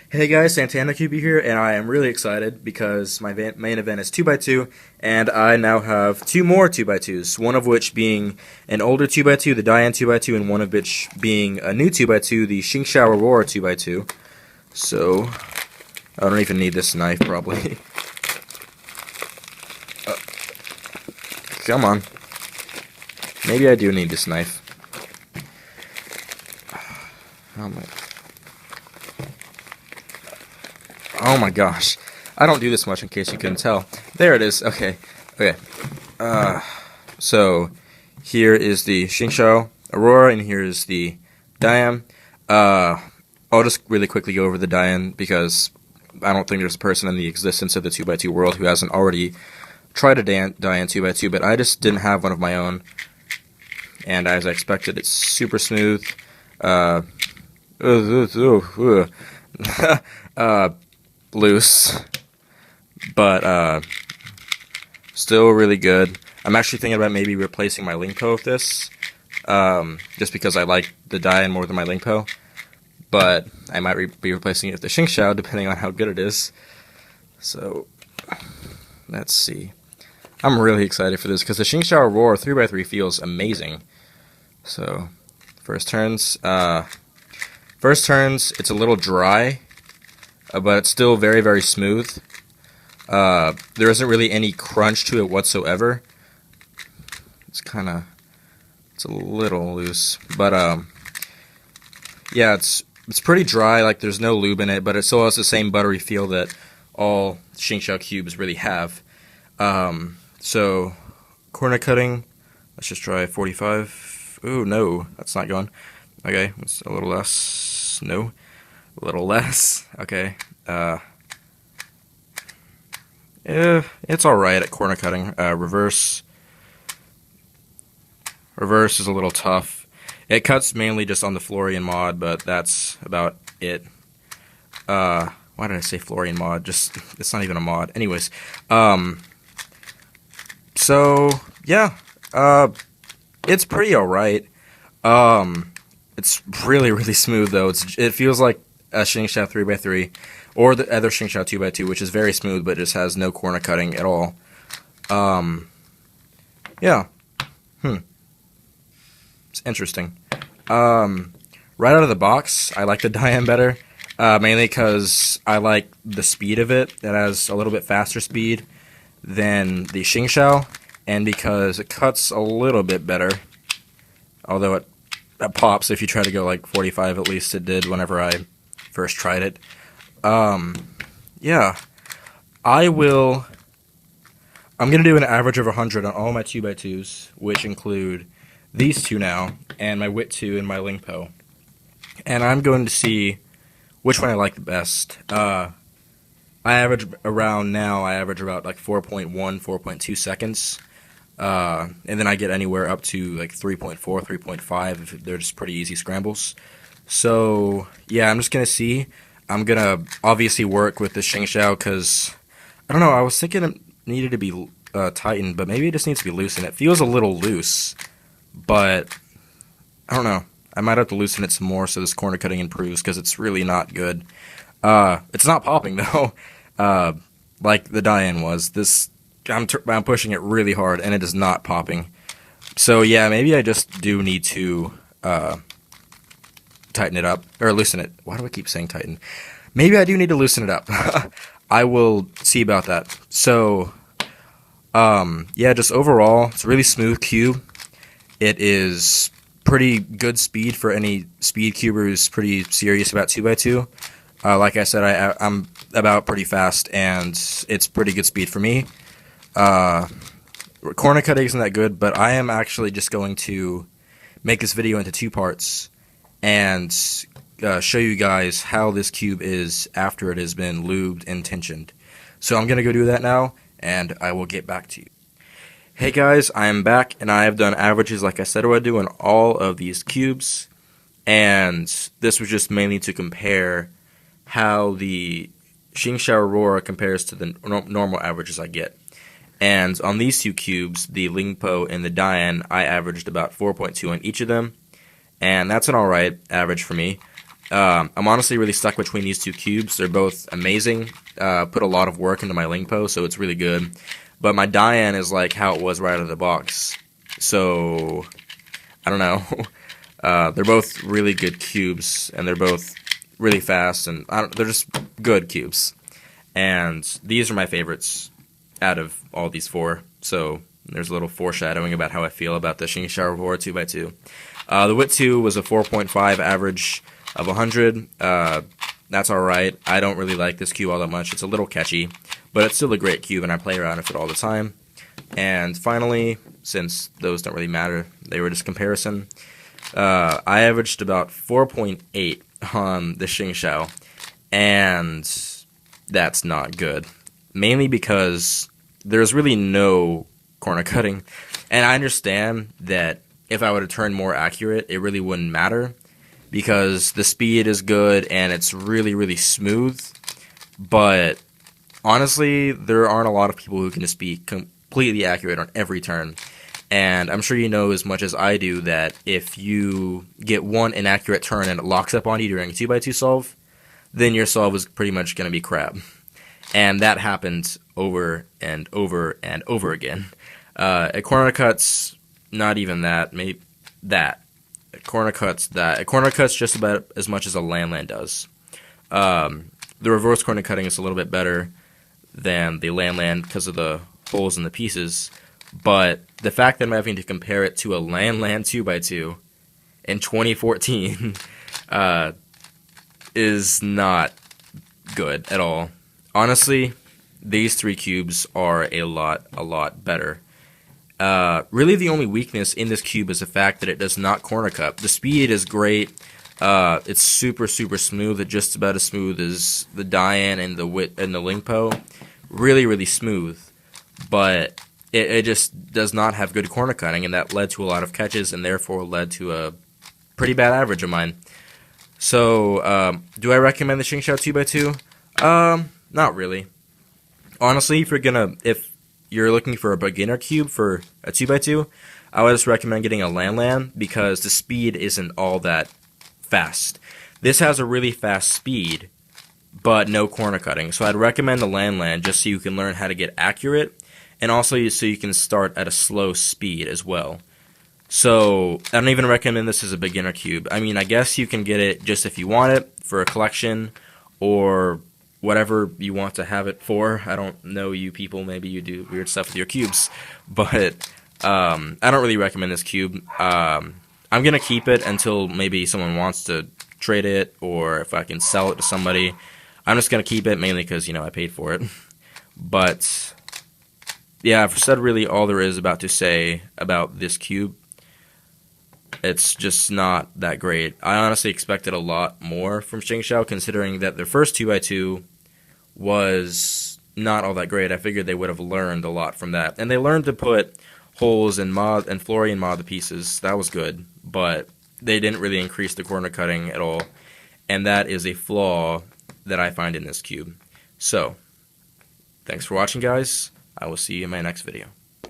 Hey guys, Santana QB here, and I am really excited because my main event is 2x2, and I now have two more 2x2s, one of which being an older 2x2, the Diane 2x2, and one of which being a new 2x2, the Shengshou Aurora 2x2. So, I don't even need this knife, probably. uh, Come on. Maybe I do need this knife. Oh my... Oh my gosh. I don't do this much in case you couldn't tell. There it is. Okay. Okay. So here is the Shengshou Aurora and here is the Diane. I'll just really quickly go over the Diane because I don't think there's a person in the existence of the 2x2 world who hasn't already tried a Diane 2x2, but I just didn't have one of my own. And as I expected, it's super smooth. Loose, but still really good. I'm actually thinking about maybe replacing my Lingpo with this, just because I like the Diane more than my Lingpo. But I might be replacing it with the Shengshou, depending on how good it is. So, let's see. I'm really excited for this, because the Shengshou Aurora 3x3 feels amazing. So, first turns, it's a little dry, but it's still very, very smooth. There isn't really any crunch to it whatsoever. It's a little loose, but yeah, it's pretty dry. Like there's no lube in it, but it still has the same buttery feel that all Shengshou cubes really have. So corner cutting. Let's just try 45. Ooh, no, that's not going. Okay, it's a little less. No. A little less. Okay. It's alright at corner cutting. Reverse. Reverse is a little tough. It cuts mainly just on the Florian mod, but that's about it. Why did I say Florian mod? Just, it's not even a mod. Anyways. So, yeah. It's pretty alright. It's really, really smooth, though. It feels like a Shengshou 3x3, or the other Shengshou 2x2, which is very smooth, but just has no corner cutting at all. Yeah. It's interesting. Right out of the box, I like the Diane better, mainly because I like the speed of it. It has a little bit faster speed than the Shengshou, and because it cuts a little bit better, although it pops if you try to go like 45, at least it did whenever I first tried it. Yeah, I'm gonna do an average of 100 on all my 2x2s, which include these two now, and my Wit 2 and my Lingpo. And I'm going to see which one I like the best. I average about like 4.1, 4.2 seconds. And then I get anywhere up to like 3.4, 3.5 if they're just pretty easy scrambles. So, yeah, I'm just going to see. I'm going to obviously work with the Shengshou because, I don't know, I was thinking it needed to be tightened, but maybe it just needs to be loosened. It feels a little loose, but I don't know. I might have to loosen it some more so this corner cutting improves because it's really not good. It's not popping, though, like the Diane was. I'm pushing it really hard, and it is not popping. So, yeah, maybe I just do need to tighten it up, or loosen it. Why do I keep saying tighten? Maybe I do need to loosen it up. I will see about that. So, yeah, just overall, it's a really smooth cube. It is pretty good speed for any speed cuber who's pretty serious about 2x2. Like I said, I'm about pretty fast, and it's pretty good speed for me. Corner cutting isn't that good, but I am actually just going to make this video into two parts and show you guys how this cube is after it has been lubed and tensioned. So I'm going to go do that now, and I will get back to you. Hey guys, I am back, and I have done averages like I said I would do on all of these cubes, and this was just mainly to compare how the Shengshou Aurora compares to the normal averages I get. And on these two cubes, the Lingpo and the Diane, I averaged about 4.2 on each of them, and that's an alright average for me. I'm honestly really stuck between these two cubes. They're both amazing. Put a lot of work into my Lingpo, so it's really good. But my Dian is like how it was right out of the box. So, I don't know. They're both really good cubes, and they're both really fast, and they're just good cubes. And these are my favorites out of all these four. So, there's a little foreshadowing about how I feel about the Shengshou Aurora 2x2. The Wit 2 was a 4.5 average of 100. That's alright. I don't really like this cube all that much. It's a little catchy, but it's still a great cube, and I play around with it all the time. And finally, since those don't really matter, they were just comparison, I averaged about 4.8 on the Shengshou, and that's not good. Mainly because there's really no corner cutting, and I understand that if I were to turn more accurate, it really wouldn't matter, because the speed is good and it's really, really smooth, but honestly, there aren't a lot of people who can just be completely accurate on every turn. And I'm sure you know as much as I do that if you get one inaccurate turn and it locks up on you during a 2x2 solve, then your solve is pretty much going to be crap. And that happens over and over and over again. At corner cuts, not even that. Maybe that. At corner cuts, that. At corner cuts, just about as much as a land does. The reverse corner cutting is a little bit better than the land because of the holes in the pieces. But the fact that I'm having to compare it to a land 2x2 in 2014 is not good at all. Honestly, these three cubes are a lot better. Really the only weakness in this cube is the fact that it does not corner cut. The speed is great. It's super smooth. It's just about as smooth as the Dian and the Wit and the Lingpo. Really smooth. But it just does not have good corner cutting, and that led to a lot of catches and therefore led to a pretty bad average of mine. So, do I recommend the Shengshou 2x2? Not really. Honestly, if you're looking for a beginner cube for a 2x2, I would just recommend getting a land because the speed isn't all that fast. This has a really fast speed, but no corner cutting. So I'd recommend the land just so you can learn how to get accurate, and also so you can start at a slow speed as well. So I don't even recommend this as a beginner cube. I mean, I guess you can get it just if you want it for a collection or whatever you want to have it for. I don't know you people, maybe you do weird stuff with your cubes, but I don't really recommend this cube. I'm going to keep it until maybe someone wants to trade it, or if I can sell it to somebody. I'm just going to keep it mainly because, I paid for it. But yeah, I've said really all there is about to say about this cube. It's just not that great. I honestly expected a lot more from Shengshou, considering that their first 2x2 was not all that great. I figured they would have learned a lot from that. And they learned to put holes and Florian mod the pieces. That was good. But they didn't really increase the corner cutting at all. And that is a flaw that I find in this cube. So, thanks for watching, guys. I will see you in my next video.